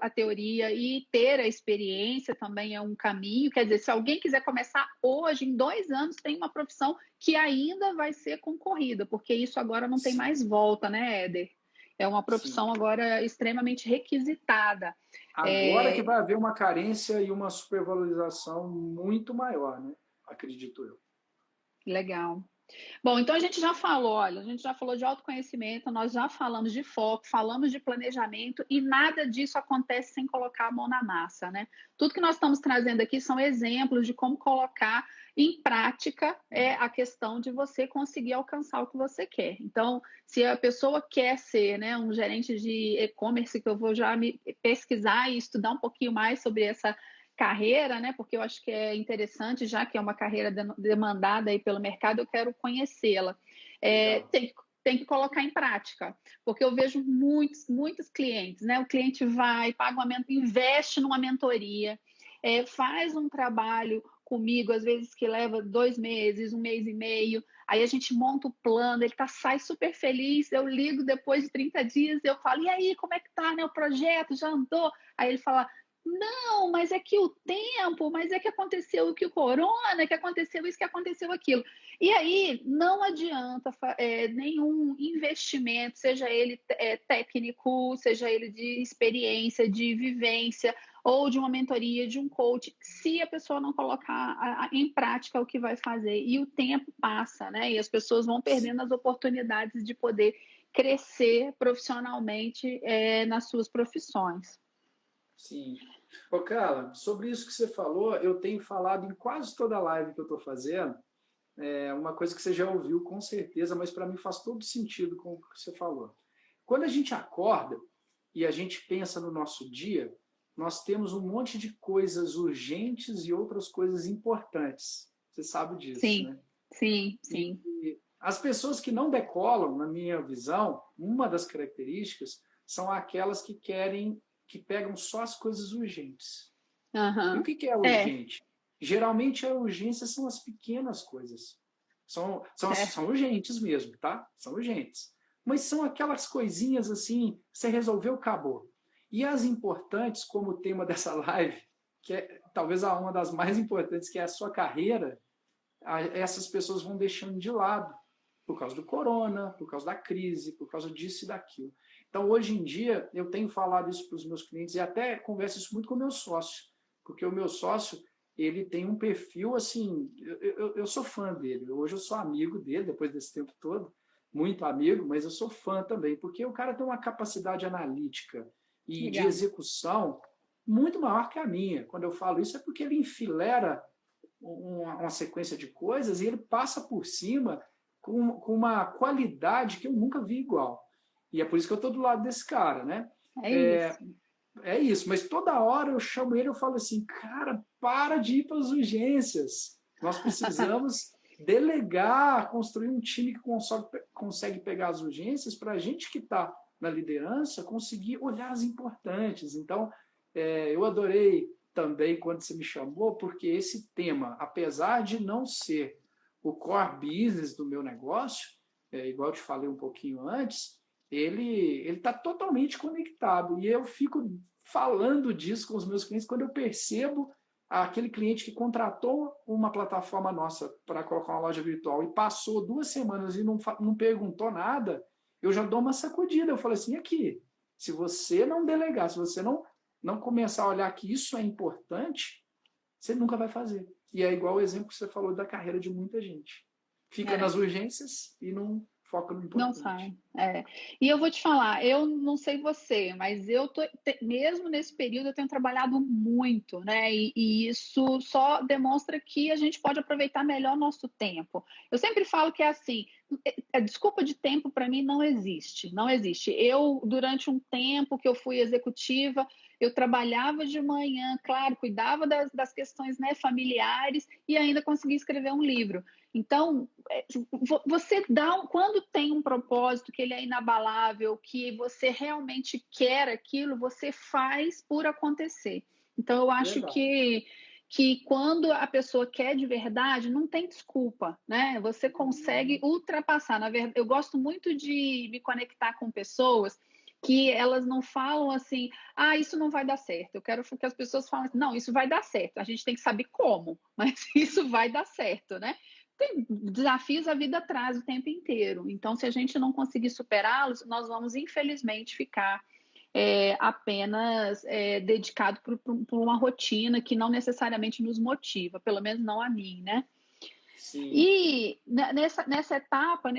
a teoria e ter a experiência também é um caminho. Quer dizer, se alguém quiser começar hoje, em 2 anos, tem uma profissão que ainda vai ser concorrida, porque isso agora não tem Sim, mais volta, né, Éder? É uma sim. profissão agora extremamente requisitada. Agora que vai haver uma carência e uma supervalorização muito maior, né? Acredito eu. Legal. Bom, então a gente já falou, olha, a gente já falou de autoconhecimento, nós já falamos de foco, falamos de planejamento e nada disso acontece sem colocar a mão na massa, né? Tudo que nós estamos trazendo aqui são exemplos de como colocar em prática a questão de você conseguir alcançar o que você quer. Então, se a pessoa quer ser, né, um gerente de e-commerce, que eu vou já me pesquisar e estudar um pouquinho mais sobre essa carreira, né? Porque eu acho que é interessante, já que é uma carreira demandada aí pelo mercado, eu quero conhecê-la. Legal. Tem que colocar em prática, porque eu vejo muitos clientes, né? O cliente vai, paga investe numa mentoria, faz um trabalho comigo, às vezes que leva 2 meses, 1 mês e meio, aí a gente monta o plano, sai super feliz, eu ligo depois de 30 dias, eu falo, e aí, como é que tá, né, o projeto, já andou? Aí ele fala, não, mas é que o tempo, mas é que aconteceu o que o corona, que aconteceu isso, que aconteceu aquilo. E aí não adianta nenhum investimento, seja ele técnico, seja ele de experiência, de vivência, ou de uma mentoria, de um coach, se a pessoa não colocar em prática o que vai fazer. E o tempo passa, né? E as pessoas vão perdendo as oportunidades de poder crescer profissionalmente nas suas profissões. Sim. Ô, Carla, sobre isso que você falou, eu tenho falado em quase toda live que eu estou fazendo, uma coisa que você já ouviu com certeza, mas para mim faz todo sentido com o que você falou. Quando a gente acorda e a gente pensa no nosso dia, nós temos um monte de coisas urgentes e outras coisas importantes. Você sabe disso, Sim, né? sim, E sim. as pessoas que não decolam, na minha visão, uma das características são aquelas que querem, que pegam só as coisas urgentes. E o Aham. que é urgente? Geralmente a urgência são as pequenas coisas. São Certo. urgentes mesmo, tá? São urgentes. Mas são aquelas coisinhas assim, você resolveu, acabou. E as importantes, como o tema dessa live, que é talvez uma das mais importantes, que é a sua carreira, essas pessoas vão deixando de lado por causa do corona, por causa da crise, por causa disso e daquilo. Então, hoje em dia, eu tenho falado isso para os meus clientes e até converso isso muito com o meu sócio, porque o meu sócio, ele tem um perfil assim, eu sou fã dele, hoje eu sou amigo dele, depois desse tempo todo, muito amigo, mas eu sou fã também, porque o cara tem uma capacidade analítica e de Legal. execução muito maior que a minha. Quando eu falo isso é porque ele enfilera uma sequência de coisas e ele passa por cima com uma qualidade que eu nunca vi igual. E é por isso que eu estou do lado desse cara, né? É É, isso. é isso, mas toda hora eu chamo ele e falo assim, cara, para de ir para as urgências. Nós precisamos delegar, construir um time que consegue pegar as urgências para a gente que está na liderança conseguir olhar as importantes. Então, eu adorei também quando você me chamou, porque esse tema, apesar de não ser o core business do meu negócio, igual eu te falei um pouquinho antes, ele está totalmente conectado. E eu fico falando disso com os meus clientes quando eu percebo aquele cliente que contratou uma plataforma nossa para colocar uma loja virtual e passou 2 semanas e não perguntou nada, eu já dou uma sacudida. Eu falo assim, aqui, se você não delegar, se você não começar a olhar que isso é importante, você nunca vai fazer. E é igual o exemplo que você falou da carreira de muita gente. Fica nas É. urgências e não foca no Não importante. sai. E eu vou te falar, eu não sei você, mas mesmo nesse período eu tenho trabalhado muito, né? E isso só demonstra que a gente pode aproveitar melhor o nosso tempo. Eu sempre falo que é assim, A desculpa de tempo para mim não existe, não existe. Eu, durante um tempo que eu fui executiva, eu trabalhava de manhã, claro, cuidava das questões, né, familiares e ainda conseguia escrever um livro. Então, você dá, quando tem um propósito que ele é inabalável, que você realmente quer aquilo, você faz por acontecer. Então, eu acho Verdade. que quando a pessoa quer de verdade, não tem desculpa, né? Você consegue ultrapassar. Na verdade, eu gosto muito de me conectar com pessoas que elas não falam assim, ah, isso não vai dar certo. Eu quero que as pessoas falem assim, não, isso vai dar certo. A gente tem que saber como, mas isso vai dar certo, né? Tem desafios a vida traz o tempo inteiro. Então, se a gente não conseguir superá-los, nós vamos, infelizmente, ficar apenas dedicado por uma rotina que não necessariamente nos motiva, pelo menos não a mim, né? Sim. E nessa etapa,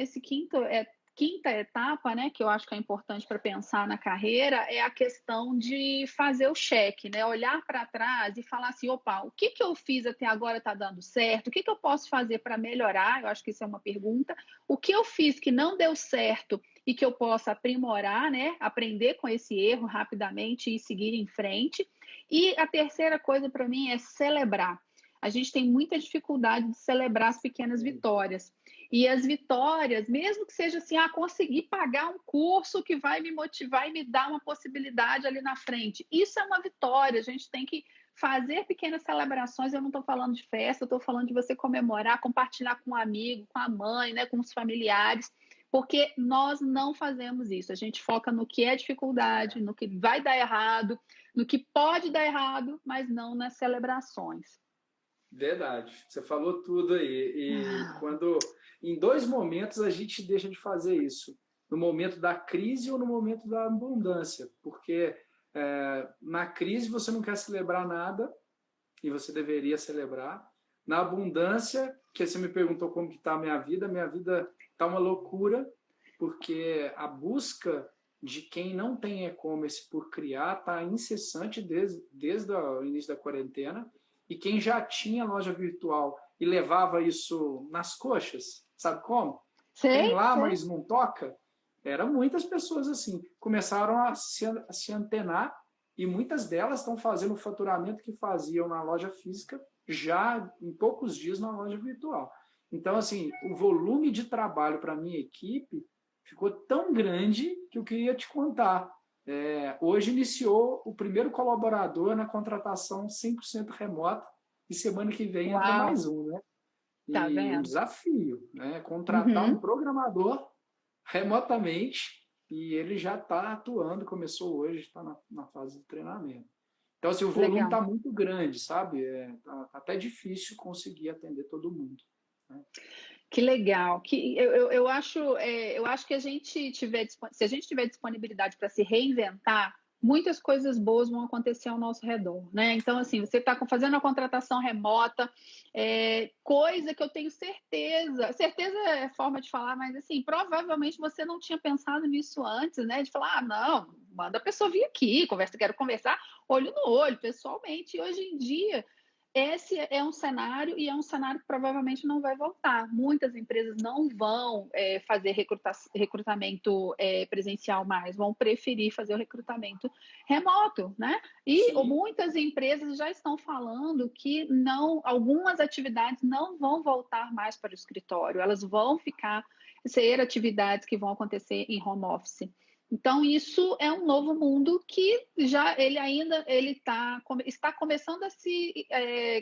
quinta etapa, né, que eu acho que é importante para pensar na carreira, é a questão de fazer o cheque, né? Olhar para trás e falar assim, opa, o que eu fiz até agora está dando certo? O que eu posso fazer para melhorar? Eu acho que isso é uma pergunta. O que eu fiz que não deu certo e que eu possa aprimorar, né? Aprender com esse erro rapidamente e seguir em frente. E a terceira coisa para mim é celebrar. A gente tem muita dificuldade de celebrar as pequenas vitórias. E as vitórias, mesmo que seja assim, conseguir pagar um curso que vai me motivar e me dar uma possibilidade ali na frente. Isso é uma vitória. A gente tem que fazer pequenas celebrações. Eu não estou falando de festa, eu estou falando de você comemorar, compartilhar com um amigo, com a mãe, né, com os familiares. Porque nós não fazemos isso. A gente foca no que é dificuldade, no que vai dar errado, no que pode dar errado, mas não nas celebrações. Verdade, você falou tudo aí. E quando, em dois momentos, a gente deixa de fazer isso: no momento da crise ou no momento da abundância, porque na crise você não quer celebrar nada e você deveria celebrar. Na abundância, que você me perguntou como que está a minha vida está uma loucura, porque a busca de quem não tem e-commerce por criar está incessante desde o início da quarentena. E quem já tinha loja virtual e levava isso nas coxas, sabe como? Tem Sei, lá, sei. mas não toca. Eram muitas pessoas assim. Começaram a se antenar e muitas delas estão fazendo o faturamento que faziam na loja física já em poucos dias na loja virtual. Então, assim, o volume de trabalho para a minha equipe ficou tão grande que eu queria te contar. Hoje iniciou o primeiro colaborador na contratação 100% remota e semana que vem entra Uau, mais um, né? tá E um vendo? desafio, né? Contratar um Uhum. programador remotamente e ele já está atuando, começou hoje, está na fase de treinamento. Então, assim, o volume Legal. está muito grande, sabe? Tá até difícil conseguir atender todo mundo, né? Que legal. Eu acho que se a gente tiver disponibilidade para se reinventar, muitas coisas boas vão acontecer ao nosso redor, né? Então, assim, você está fazendo a contratação remota, coisa que eu tenho certeza é forma de falar, mas assim, provavelmente você não tinha pensado nisso antes, né? De falar, não, manda a pessoa vir aqui, quero conversar olho no olho, pessoalmente. E hoje em dia esse é um cenário e é um cenário que provavelmente não vai voltar. Muitas empresas não vão fazer recrutamento presencial mais, vão preferir fazer o recrutamento remoto, né? E Sim, muitas empresas já estão falando que não, algumas atividades não vão voltar mais para o escritório, elas vão ser atividades que vão acontecer em home office. Então, isso é um novo mundo que está começando a se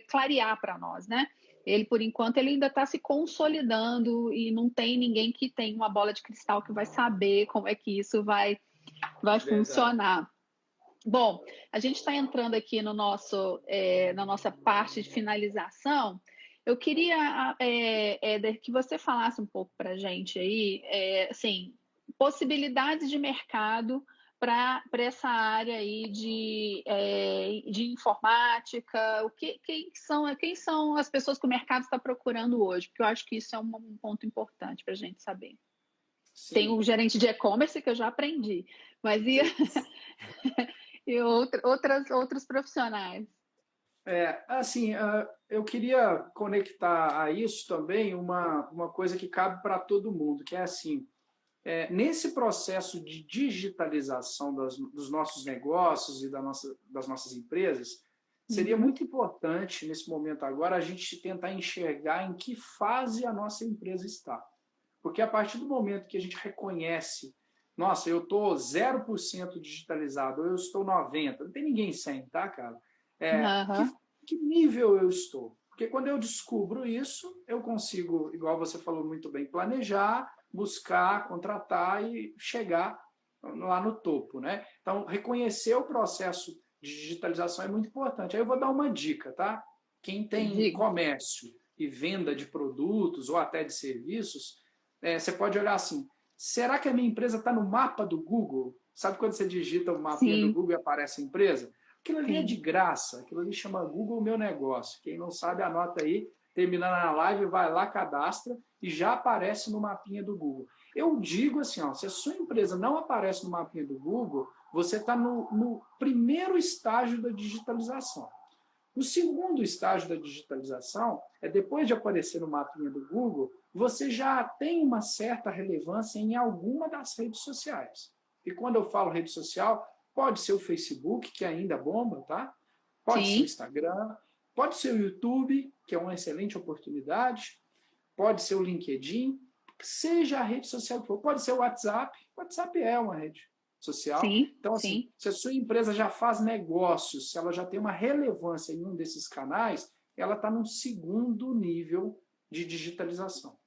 clarear para nós, né? Ele, por enquanto, ele ainda está se consolidando e não tem ninguém que tem uma bola de cristal que vai saber como é que isso vai verdade. funcionar. Bom, a gente está entrando aqui na nossa parte de finalização. Eu queria, Éder, que você falasse um pouco para a gente aí, assim, possibilidades de mercado para essa área aí de informática. Quem são as pessoas que o mercado está procurando hoje? Porque eu acho que isso é um ponto importante para a gente saber. Tem o Sim, gerente de e-commerce que eu já aprendi, mas e, sim. e outros profissionais? Assim, eu queria conectar a isso também uma coisa que cabe para todo mundo, que é assim, nesse processo de digitalização dos nossos negócios e das nossas empresas, seria Uhum. muito importante, nesse momento agora, a gente tentar enxergar em que fase a nossa empresa está. Porque a partir do momento que a gente reconhece, nossa, eu estou 0% digitalizado, ou eu estou 90%, não tem ninguém 100%, tá, cara? Que, Aham. que nível eu estou? Porque quando eu descubro isso, eu consigo, igual você falou muito bem, planejar, buscar, contratar e chegar lá no topo, né? Então, reconhecer o processo de digitalização é muito importante. Aí eu vou dar uma dica, tá? Quem tem Diga. comércio e venda de produtos ou até de serviços, você pode olhar assim, será que a minha empresa está no mapa do Google? Sabe quando você digita o mapinha do Sim, Google e aparece a empresa? Aquilo ali é de sim. graça, aquilo ali chama Google Meu Negócio. Quem não sabe, anota aí, terminando a live, vai lá, cadastra e já aparece no mapinha do Google. Eu digo assim, ó, se a sua empresa não aparece no mapinha do Google, você está no primeiro estágio da digitalização. O segundo estágio da digitalização é depois de aparecer no mapinha do Google, você já tem uma certa relevância em alguma das redes sociais. E quando eu falo rede social, pode ser o Facebook, que ainda bomba, tá? Pode ser o Sim, Instagram, pode ser o YouTube, que é uma excelente oportunidade, pode ser o LinkedIn, seja a rede social que for, pode ser o WhatsApp. O WhatsApp é uma rede social. sim, Então, assim, sim. se a sua empresa já faz negócios, se ela já tem uma relevância em um desses canais, ela está num segundo nível de digitalização.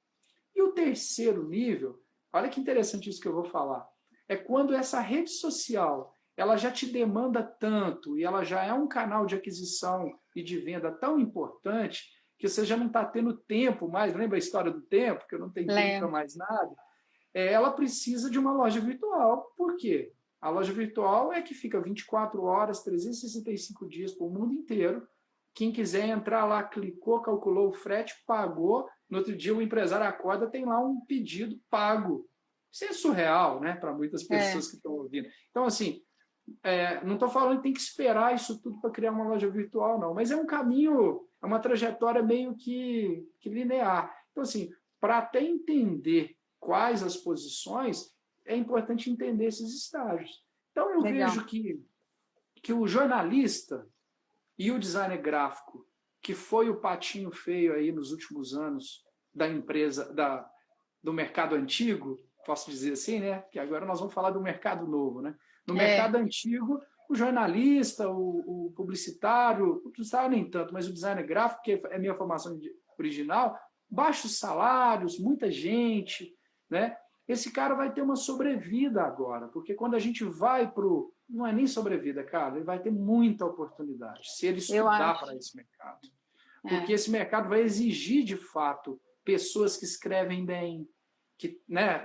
E o terceiro nível, olha que interessante isso que eu vou falar, é quando essa rede social ela já te demanda tanto e ela já é um canal de aquisição e de venda tão importante que você já não está tendo tempo mais, lembra a história do tempo, que eu não tenho tempo para Lembro. mais nada? Ela precisa de uma loja virtual. Por quê? A loja virtual é que fica 24 horas, 365 dias por mundo inteiro. Quem quiser entrar lá, clicou, calculou o frete, pagou. No outro dia, o empresário acorda, tem lá um pedido pago. Isso é surreal, né, para muitas É, pessoas que estão ouvindo. Então, assim, não estou falando que tem que esperar isso tudo para criar uma loja virtual, não, mas é um caminho, é uma trajetória meio que linear. Então, assim, para até entender quais as posições, é importante entender esses estágios. Então, eu legal. vejo que o jornalista e o designer gráfico, que foi o patinho feio aí nos últimos anos da empresa, do mercado antigo, posso dizer assim, né? Que agora nós vamos falar do mercado novo, né? No É, mercado antigo, o jornalista, o publicitário nem tanto, mas o designer gráfico, que é a minha formação original, baixos salários, muita gente, né? Esse cara vai ter uma sobrevida agora, porque quando a gente vai para o. Não é nem sobrevida, cara, ele vai ter muita oportunidade se ele eu estudar acho. para esse mercado. Porque É, esse mercado vai exigir, de fato, pessoas que escrevem bem,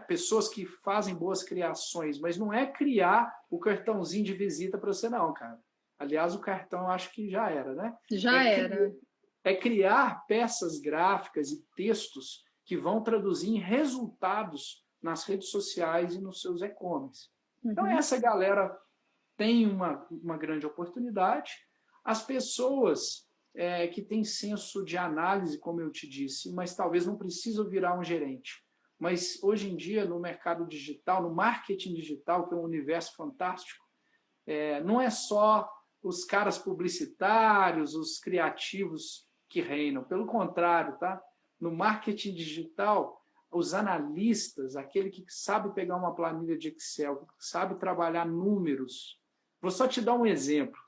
pessoas que fazem boas criações, mas não é criar o cartãozinho de visita para você, não, cara. Aliás, o cartão acho que já era, né? É, já cri... era. é criar peças gráficas e textos que vão traduzir em resultados nas redes sociais e nos seus e-commerce. Então, Uhum. essa galera tem uma grande oportunidade. As pessoas que têm senso de análise, como eu te disse, mas talvez não precisam virar um gerente. Mas hoje em dia, no mercado digital, no marketing digital, que é um universo fantástico, não é só os caras publicitários, os criativos que reinam. Pelo contrário, tá? No marketing digital, os analistas, aquele que sabe pegar uma planilha de Excel, que sabe trabalhar números. Vou só te dar um exemplo.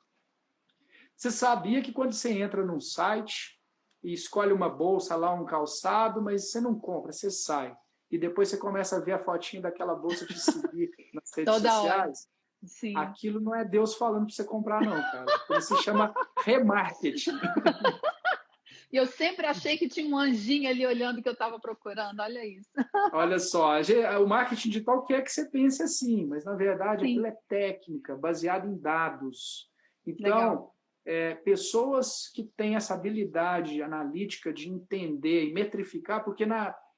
Você sabia que quando você entra num site e escolhe uma bolsa lá, um calçado, mas você não compra, você sai. E depois você começa a ver a fotinha daquela bolsa te seguir nas redes Toda hora. sociais, Sim. aquilo não é Deus falando para você comprar, não, cara. Aquilo se chama remarketing. E eu sempre achei que tinha um anjinho ali olhando o que eu estava procurando. Olha isso. Olha só, o marketing digital quer que você pense assim, mas na verdade aquilo Sim, é técnica, baseada em dados. legal. Então, pessoas que têm essa habilidade analítica de entender e metrificar, porque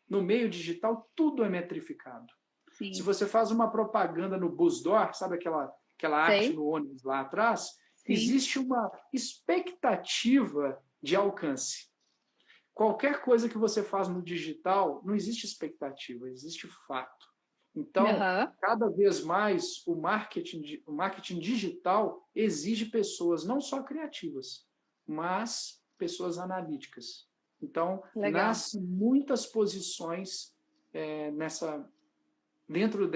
no meio digital tudo é metrificado. Se Sim. você faz uma propaganda no Busdoor, sabe aquela arte Sei, no ônibus lá atrás, Sim. existe uma expectativa de alcance. Qualquer coisa que você faz no digital, não existe expectativa, existe fato. Então, Aham. cada vez mais, o marketing digital exige pessoas não só criativas, mas pessoas analíticas. Então, Legal. nascem muitas posições dentro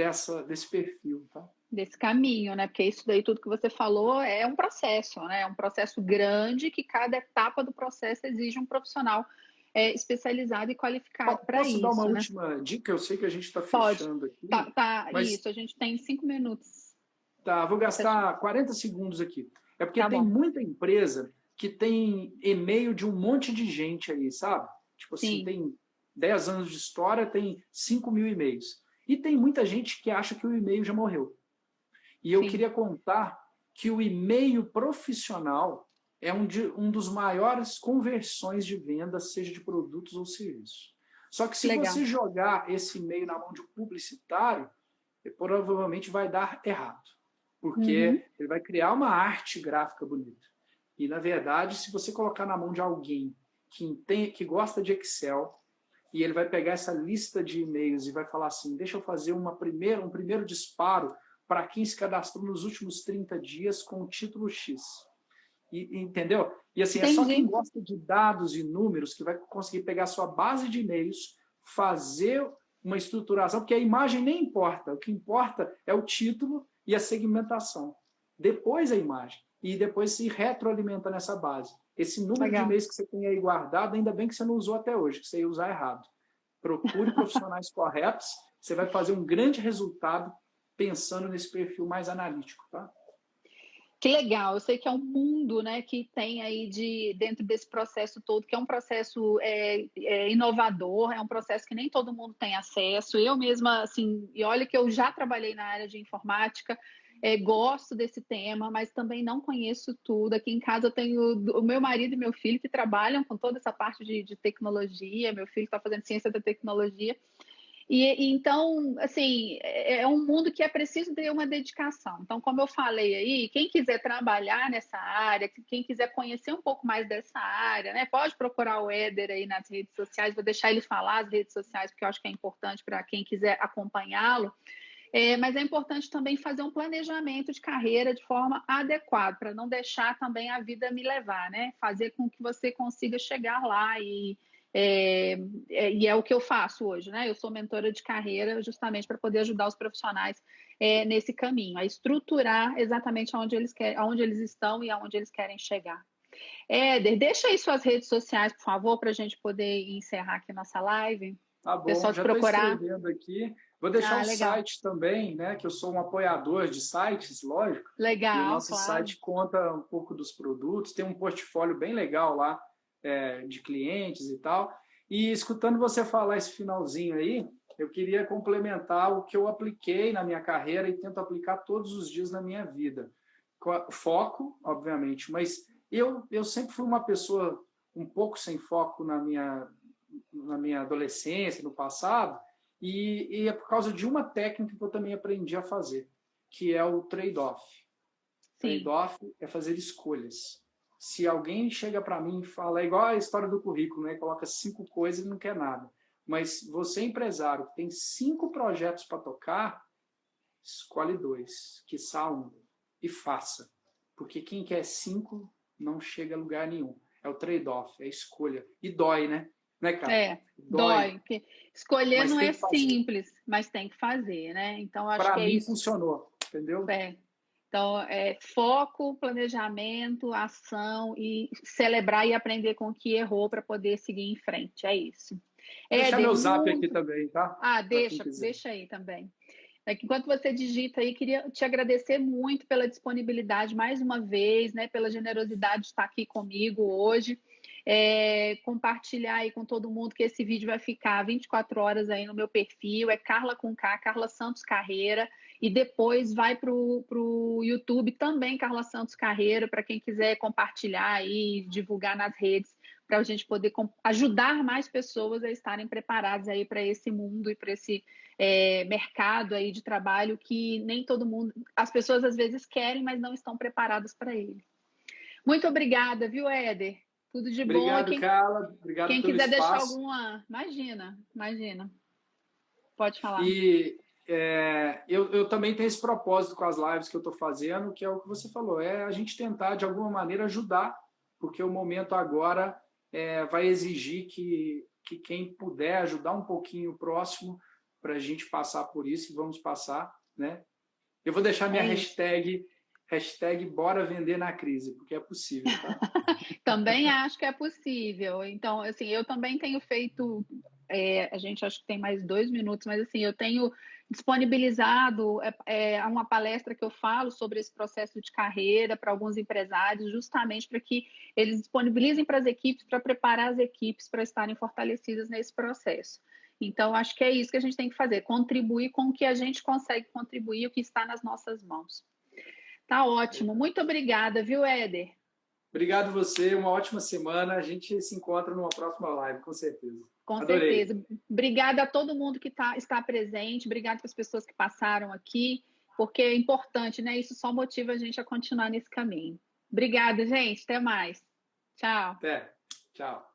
desse perfil. Tá? Desse caminho, né? Porque isso daí, tudo que você falou, é um processo, né? É um processo grande que cada etapa do processo exige um profissional especializado e qualificado para Posso dar uma isso, né? última dica? Eu sei que a gente está Pode. fechando aqui, Tá, mas isso, a gente tem 5 minutos tá, vou para fechar. gastar 40 segundos aqui. É porque Tá tem bom. muita empresa que tem e-mail de um monte de gente aí, sabe? Tipo assim, Sim, tem 10 anos de história, tem 5.000 e-mails. E tem muita gente que acha que o e-mail já morreu. E eu sim. queria contar que o e-mail profissional é um dos maiores conversões de venda, seja de produtos ou serviços. Só que se Legal. você jogar esse e-mail na mão de um publicitário, provavelmente vai dar errado, Uhum. porque ele vai criar uma arte gráfica bonita. E, na verdade, se você colocar na mão de alguém que gosta de Excel, e ele vai pegar essa lista de e-mails e vai falar assim, deixa eu fazer um primeiro disparo para quem se cadastrou nos últimos 30 dias com o título X. Entendeu? E assim, é só quem Entendi. gosta de dados e números que vai conseguir pegar a sua base de e-mails, fazer uma estruturação, porque a imagem nem importa. O que importa é o título e a segmentação. Depois a imagem. E depois se retroalimenta nessa base. Esse número de Legal. e-mails que você tem aí guardado, ainda bem que você não usou até hoje, que você ia usar errado. Procure profissionais corretos, você vai fazer um grande resultado pensando nesse perfil mais analítico. Tá? Que legal, eu sei que é um mundo, né, que tem aí dentro desse processo todo, que é um processo inovador, é um processo que nem todo mundo tem acesso. Eu mesma, assim, e olha que eu já trabalhei na área de informática, gosto desse tema, mas também não conheço tudo. Aqui em casa eu tenho o meu marido e meu filho que trabalham com toda essa parte de tecnologia, meu filho está fazendo ciência da tecnologia, então, assim, é um mundo que é preciso ter uma dedicação. Então, como eu falei aí, quem quiser trabalhar nessa área, quem quiser conhecer um pouco mais dessa área, né, pode procurar o Éder aí nas redes sociais. Vou deixar ele falar as redes sociais, porque eu acho que é importante para quem quiser acompanhá-lo. Mas é importante também fazer um planejamento de carreira de forma adequada, para não deixar também a vida me levar, né? Fazer com que você consiga chegar lá e é o que eu faço hoje, né? Eu sou mentora de carreira justamente para poder ajudar os profissionais nesse caminho, a estruturar exatamente aonde eles estão e aonde eles querem chegar. Éder, deixa aí suas redes sociais, por favor, para a gente poder encerrar aqui nossa live. Tá O bom, pessoal te já estou procurar. escrevendo aqui. Vou deixar Ah, o legal. site também, né? Que eu sou um apoiador de sites, lógico. E o Legal, nosso claro. site conta um pouco dos produtos, tem um portfólio bem legal lá de clientes e tal. E escutando você falar esse finalzinho aí, eu queria complementar o que eu apliquei na minha carreira e tento aplicar todos os dias na minha vida. Foco, obviamente, mas eu sempre fui uma pessoa um pouco sem foco na minha adolescência, no passado, e é por causa de uma técnica que eu também aprendi a fazer, que é o trade-off. Sim, Trade-off é fazer escolhas. Se alguém chega para mim e fala, é igual a história do currículo, né? Coloca 5 coisas e não quer nada. Mas você, empresário, que tem 5 projetos para tocar, escolhe 2, quiçá um, e faça. Porque quem quer 5 não chega a lugar nenhum. É o trade-off, é a escolha. E dói, né? Né, cara? Dói, dói. Porque escolher mas não tem é que fazer. simples, mas tem que fazer, né? Então, acho Para que é mim isso. funcionou, entendeu? É. Então, foco, planejamento, ação e celebrar e aprender com o que errou para poder seguir em frente. É isso. Vou deixar Éder, meu zap aqui muito. também, tá? Ah, Para quem deixa, quiser. deixa aí também. Enquanto você digita aí, queria te agradecer muito pela disponibilidade mais uma vez, né, pela generosidade de estar aqui comigo hoje. Compartilhar aí com todo mundo que esse vídeo vai ficar 24 horas aí no meu perfil, é Carla com K, Carla Santos Carreira, e depois vai para o YouTube também, Carla Santos Carreira, para quem quiser compartilhar e divulgar nas redes, para a gente poder ajudar mais pessoas a estarem preparadas aí para esse mundo e para esse mercado aí de trabalho que nem todo mundo, as pessoas às vezes querem, mas não estão preparadas para ele. Muito obrigada, viu, Éder? Tudo de bom. Obrigado, Carla. Obrigado Quem pelo quiser deixar espaço. alguma... Imagina. Pode falar. E eu também tenho esse propósito com as lives que eu estou fazendo, que é o que você falou, é a gente tentar, de alguma maneira, ajudar, porque o momento agora vai exigir que quem puder ajudar um pouquinho o próximo para a gente passar por isso, e vamos passar, né? Eu vou deixar minha hashtag bora vender na crise, porque é possível, tá? Também acho que é possível. Então, assim, eu também tenho feito, a gente acho que tem mais 2 minutos, mas assim, eu tenho disponibilizado uma palestra que eu falo sobre esse processo de carreira para alguns empresários, justamente para que eles disponibilizem para as equipes, para preparar as equipes para estarem fortalecidas nesse processo. Então, acho que é isso que a gente tem que fazer, contribuir com o que a gente consegue contribuir, o que está nas nossas mãos. Tá ótimo. Muito obrigada, viu, Éder? Obrigado você, uma ótima semana. A gente se encontra numa próxima live, com certeza. Com Adorei. certeza. Obrigada a todo mundo que está presente, obrigada para as pessoas que passaram aqui, porque é importante, né? Isso só motiva a gente a continuar nesse caminho. Obrigada, gente. Até mais. Tchau. Até. Tchau.